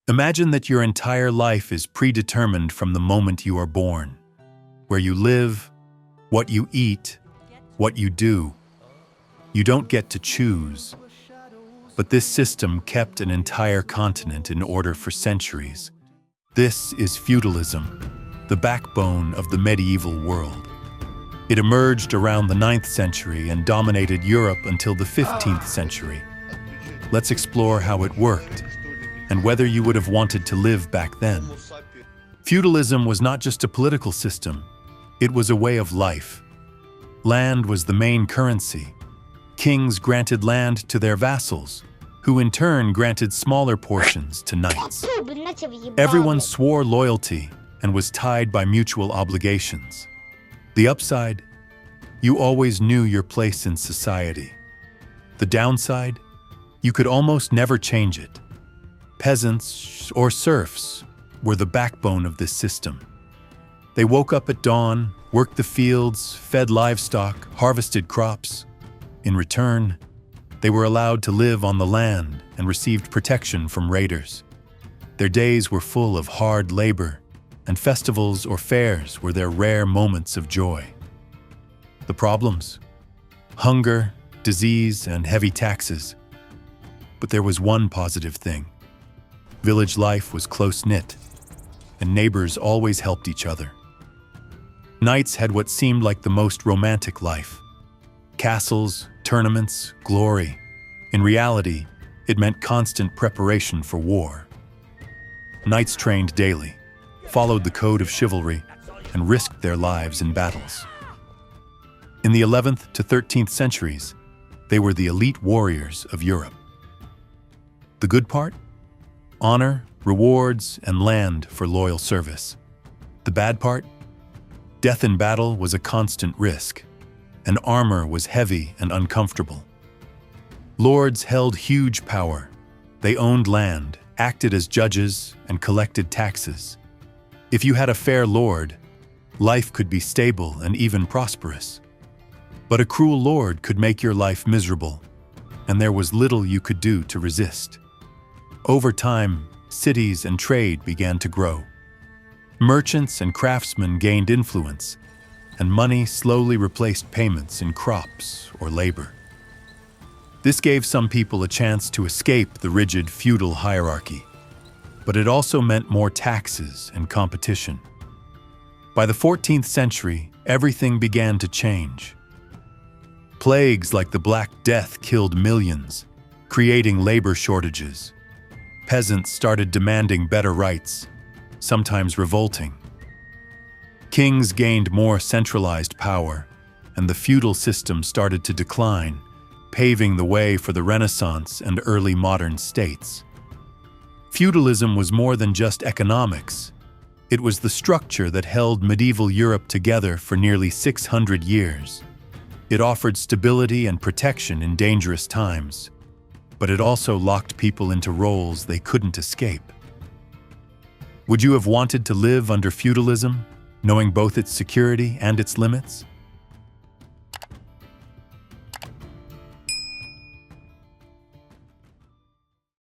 Imagine that your entire life is predetermined from the moment you are born. Where you live, what you eat, what you do. You don't get to choose. But this system kept an entire continent in order for centuries. This is feudalism, the backbone of the medieval world. It emerged around the 9th century and dominated Europe until the 15th century. Let's explore how it worked and whether you would have wanted to live back then. Feudalism was not just a political system, it was a way of life. Land was the main currency. Kings granted land to their vassals, who in turn granted smaller portions to knights. Everyone swore loyalty and was tied by mutual obligations. The upside? You always knew your place in society. The downside? You could almost never change it. Peasants, or serfs, were the backbone of this system. They woke up at dawn, worked the fields, fed livestock, harvested crops. In return, they were allowed to live on the land and received protection from raiders. Their days were full of hard labor, and festivals or fairs were their rare moments of joy. The problems? Hunger, disease, and heavy taxes. But there was one positive thing. Village life was close-knit, and neighbors always helped each other. Knights had what seemed like the most romantic life. Castles, tournaments, glory. In reality, it meant constant preparation for war. Knights trained daily, followed the code of chivalry, and risked their lives in battles. In the 11th to 13th centuries, they were the elite warriors of Europe. The good part? Honor, rewards, and land for loyal service. The bad part? Death in battle was a constant risk, and armor was heavy and uncomfortable. Lords held huge power. They owned land, acted as judges, and collected taxes. If you had a fair lord, life could be stable and even prosperous. But a cruel lord could make your life miserable, and there was little you could do to resist. Over time, cities and trade began to grow. Merchants and craftsmen gained influence, and money slowly replaced payments in crops or labor. This gave some people a chance to escape the rigid feudal hierarchy, but it also meant more taxes and competition. By the 14th century, everything began to change. Plagues like the Black Death killed millions, creating labor shortages. Peasants started demanding better rights, sometimes revolting. Kings gained more centralized power, and the feudal system started to decline, paving the way for the Renaissance and early modern states. Feudalism was more than just economics. It was the structure that held medieval Europe together for nearly 600 years. It offered stability and protection in dangerous times, but it also locked people into roles they couldn't escape. Would you have wanted to live under feudalism, knowing both its security and its limits?